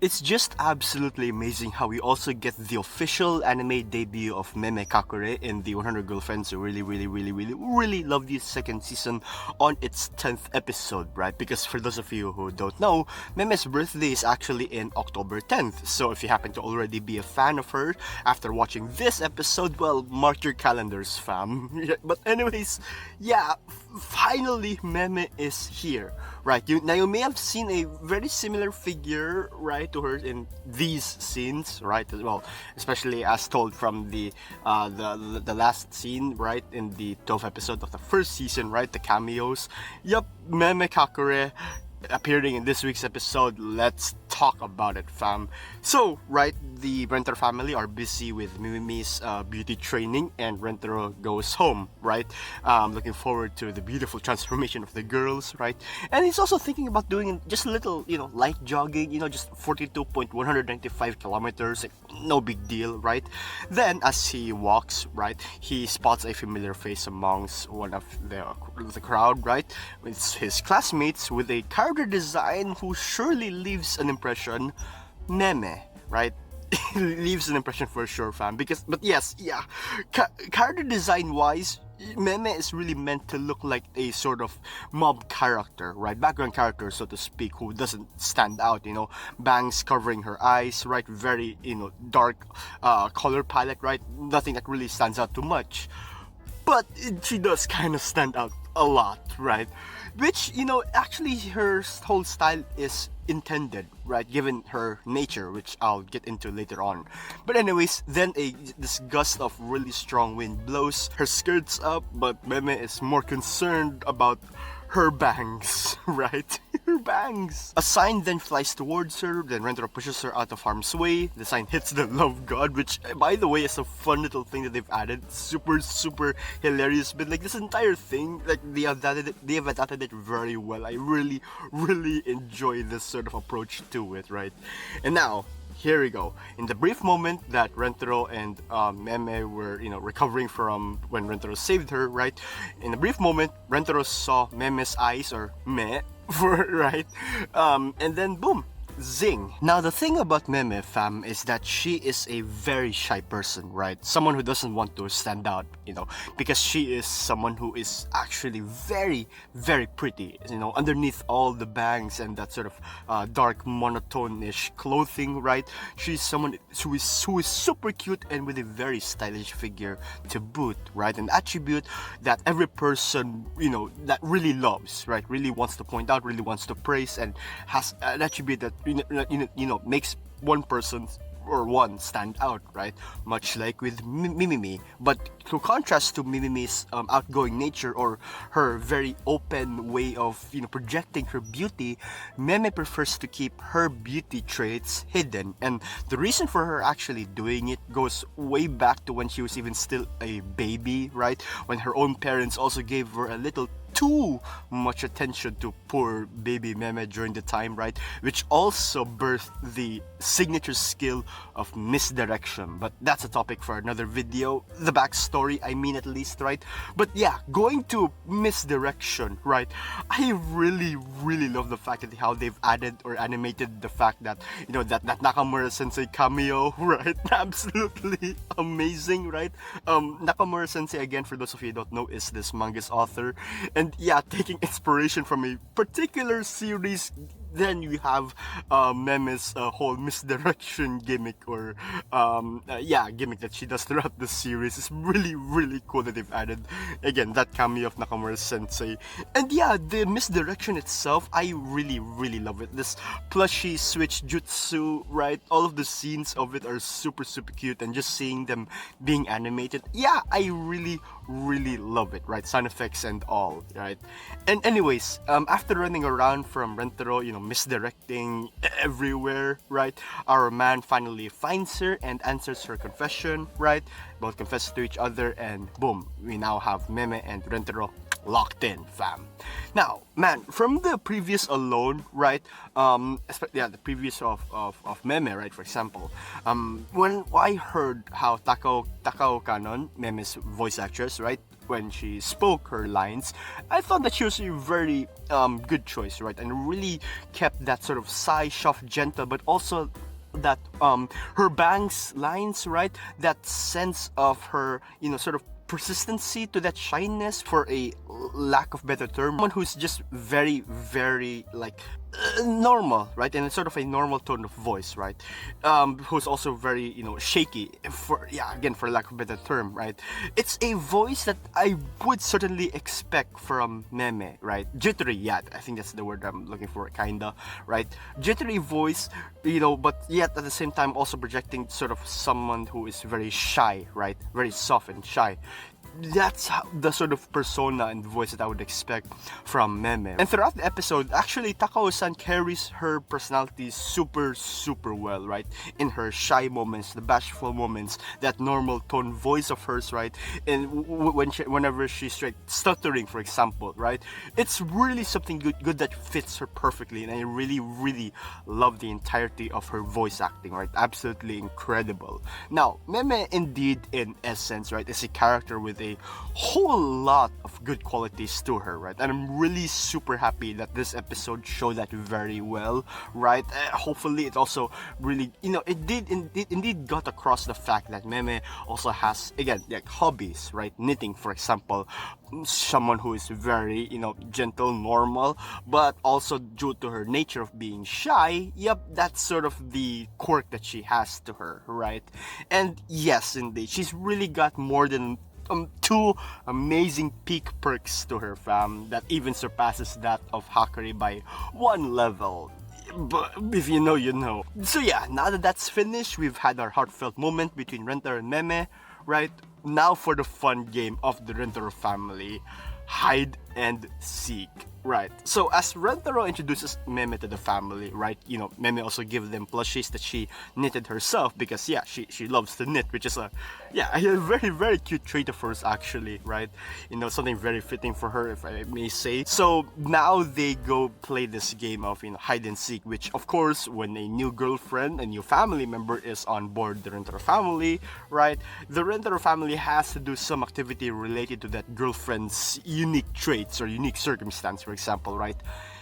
It's just absolutely amazing how we also get the official anime debut of Meme Kakure in the 100 Girlfriends who really love the second season on its 10th episode, right? Because for those of you who don't know, Meme's birthday is actually in October 10th. So if you happen to already be a fan of her after watching this episode, well, mark your calendars, fam. But anyways, yeah, finally Meme is here, right? Now you may have seen a very similar figure, right, to her in these scenes, right, as well, especially as told from the last scene, right, in the 12th episode of the first season, right, the cameos. Yup, Meme Kakure appearing in this week's episode. Let's talk about it, fam. So, right, the Renter family are busy with Mimi's beauty training, and Rentero goes home, right? Looking forward to the beautiful transformation of the girls, right? And he's also thinking about doing just a little, light jogging, just 42.195 kilometers, like, no big deal, right? Then, as he walks, right, he spots a familiar face amongst one of the crowd, right? It's his classmates with a character design who surely leaves an impression, Meme, right? Leaves an impression for sure, fam. But yes, yeah, character design wise, Meme is really meant to look like a sort of mob character, right? Background character, so to speak, who doesn't stand out, bangs covering her eyes, right? Very, dark color palette, right? Nothing that really stands out too much. But she does kind of stand out a lot, right? Which, actually her whole style is intended, right? Given her nature, which I'll get into later on. But anyways, then this gust of really strong wind blows her skirts up, but Meme is more concerned about her bangs, right? Her bangs. A sign then flies towards her, then Rentaro pushes her out of harm's way. The sign hits the love god, which, by the way, is a fun little thing that they've added. Super hilarious. But like this entire thing, like they have adapted it very well. I really enjoy this sort of approach to it, right? And now, here we go. In the brief moment that Rentaro and Meme were, recovering from when Rentaro saved her, right? In a brief moment, Rentaro saw Meme's eyes, or me, right? And then boom, zing. Now the thing about Meme, fam, is that she is a very shy person, right? Someone who doesn't want to stand out, because she is someone who is actually very pretty, underneath all the bangs and that sort of dark monotone-ish clothing, right? She's someone who is super cute and with a very stylish figure to boot, right? An attribute that every person, that really loves, right? Really wants to point out, really wants to praise, and has an attribute that makes one person or one stand out, right? Much like with Mimimi. But to contrast to Mimimi's outgoing nature or her very open way of projecting her beauty, Meme prefers to keep her beauty traits hidden. And the reason for her actually doing it goes way back to when she was even still a baby, right? When her own parents also gave her a little too much attention to poor baby Meme during the time, right? Which also birthed the signature skill of misdirection. But that's a topic for another video. The backstory, I mean, at least, right? But yeah, going to misdirection, right? I really love the fact that how they've added or animated the fact that, that Nakamura Sensei cameo, right? Absolutely amazing, right? Nakamura Sensei, again, for those of you who don't know, is this manga's author. And yeah, taking inspiration from a particular series, then you have Meme's whole misdirection gimmick or gimmick that she does throughout the series. It's really cool that they've added again that cameo of Nakamura Sensei. And yeah, the misdirection itself, I really love it. This plushy switch jutsu, right? All of the scenes of it are super cute, and just seeing them being animated, yeah, I really love it, right? Sound effects and all, right? And anyways, after running around from Rentaro, misdirecting everywhere, right? Our man finally finds her and answers her confession, right? Both confess to each other, and boom, we now have Meme and Rentaro locked in, fam. Now, man, from the previous alone, right? The previous of Meme, right? For example, when I heard how Takao Kanon, Meme's voice actress, right? when she spoke her lines, I thought that she was a very good choice, right? And really kept that sort of sigh, soft, gentle, but also that her bangs lines, right? That sense of her, sort of persistency to that shyness, for a lack of better term, someone who's just very, very like normal, right? And it's sort of a normal tone of voice, right? Who's also very, shaky, for again, for lack of better term, right? It's a voice that I would certainly expect from Meme, right? Jittery, yeah, I think that's the word I'm looking for, kinda, right? Jittery voice, but yet at the same time also projecting sort of someone who is very shy, right? Very soft and shy. That's the sort of persona and voice that I would expect from Meme. And throughout the episode, actually, Takao-san carries her personality super, super well, right? In her shy moments, the bashful moments, that normal tone voice of hers, right? And whenever she's like stuttering, for example, right? It's really something good that fits her perfectly, and I really, really love the entirety of her voice acting, right? Absolutely incredible. Now, Meme, indeed, in essence, right, is a character with a whole lot of good qualities to her, right? And I'm really super happy that this episode showed that very well, right? Hopefully it also really, it did indeed got across the fact that Meme also has, again, like hobbies, right? Knitting, for example, someone who is very, gentle, normal, but also due to her nature of being shy, yep, that's sort of the quirk that she has to her, right? And yes, indeed, she's really got more than two amazing peak perks to her, fam, that even surpasses that of Kakure by one level. But if you know, you know. So yeah, now that that's finished, we've had our heartfelt moment between Rentaro and Meme, right? Now for the fun game of the Rentaro family, hide and seek. Right. So as Rentaro introduces Meme to the family, right? Meme also gives them plushies that she knitted herself because she loves to knit, which is a very, very cute trait of hers, actually, right? Something very fitting for her, if I may say. So now they go play this game of hide and seek, which of course, when a new girlfriend, a new family member is on board the Rentaro family, right? The Rentaro family has to do some activity related to that girlfriend's unique traits or unique circumstance, for example, right?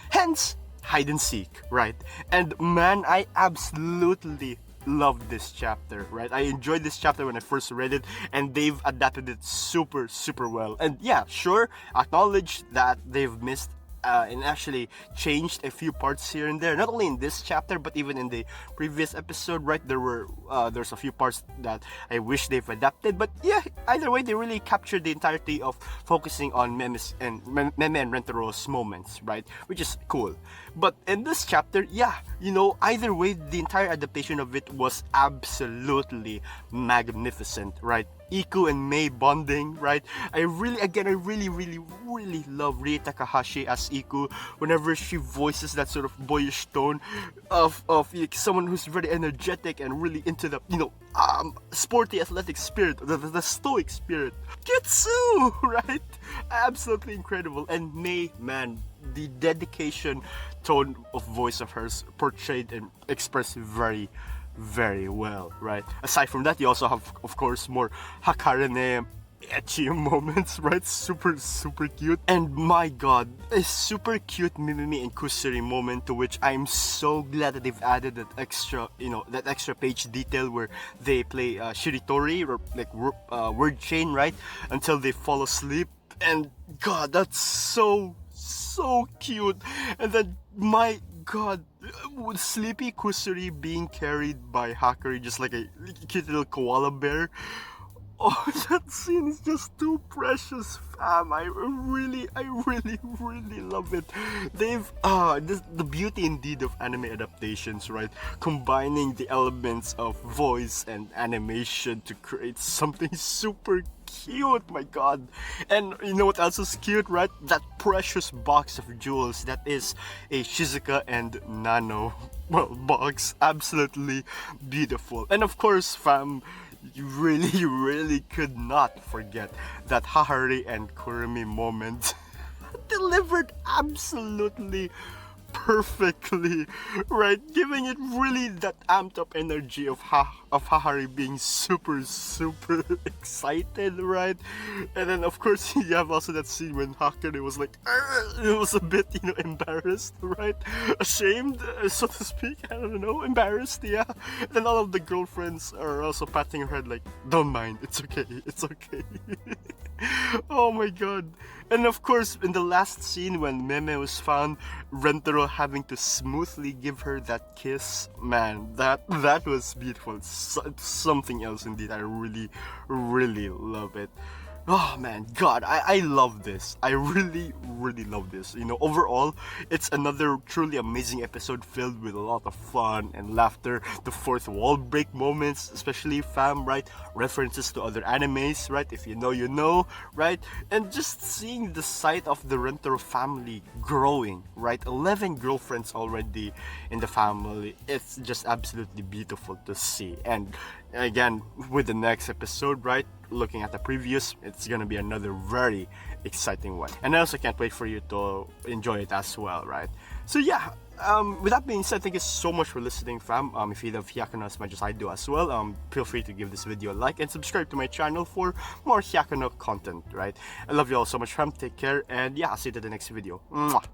Hence, hide and seek, right? And man, I absolutely love this chapter, right? I enjoyed this chapter when I first read it, and they've adapted it super, super well. And yeah, sure, acknowledge that they've missed and actually changed a few parts here and there, not only in this chapter but even in the previous episode, right? There's a few parts that I wish they've adapted, but yeah, either way, they really captured the entirety of focusing on Meme and Rentaro's moments, right? Which is cool. But in this chapter, either way, the entire adaptation of it was absolutely magnificent, right? Iku and Mei bonding, right? I really, really, really, really love Rie Takahashi as Iku whenever she voices that sort of boyish tone of someone who's very energetic and really into the, sporty athletic spirit, the stoic spirit. Kitsu, right? Absolutely incredible. And Mei, man, the dedication tone of voice of hers portrayed and expressed very, very well, right? Aside from that, you also have, of course, more Hakarene ecchi moments, right? Super, super cute. And my god, a super cute Mimimi and Kusuri moment, to which I'm so glad that they've added that extra, that extra page detail where they play Shiritori, or like word chain, right? Until they fall asleep. And god, that's so cute. And then my god, with sleepy Kusuri being carried by Kakure just like a cute little koala bear. Oh, that scene is just too precious, fam. I really love it. They've the beauty indeed of anime adaptations, right? Combining the elements of voice and animation to create something super cute, my god. And you know what else is cute, right? That precious box of jewels that is a Shizuka and Nano, box. Absolutely beautiful. And of course, fam, you really could not forget that Hahari and Kurumi moment. Delivered absolutely perfectly, right? Giving it really that amped up energy of Hahari being super excited, right? And then of course you have also that scene when Hyakkano was like, it was a bit, embarrassed, right? Ashamed, so to speak. I don't know, embarrassed, yeah. And then all of the girlfriends are also patting her head like, don't mind, it's okay, it's okay. Oh my god. And of course, in the last scene when Meme was found, Rentaro having to smoothly give her that kiss, man, that was beautiful. Something else indeed. I really love it. Oh man, God, I love this. I really love this. Overall, it's another truly amazing episode filled with a lot of fun and laughter. The fourth wall break moments, especially fam, right? References to other animes, right? If you know, you know, right? And just seeing the sight of the Rentaro family growing, right? 11 girlfriends already in the family. It's just absolutely beautiful to see. And again, with the next episode, right? Looking at the previews, it's gonna be another very exciting one, and I also can't wait for you to enjoy it as well, right? So yeah, with that being said, thank you so much for listening, fam. If you love Hyakkano as much as I do as well, feel free to give this video a like and subscribe to my channel for more Hyakkano content, right? I love you all so much, fam. Take care, and yeah, I'll see you to the next video. Mwah.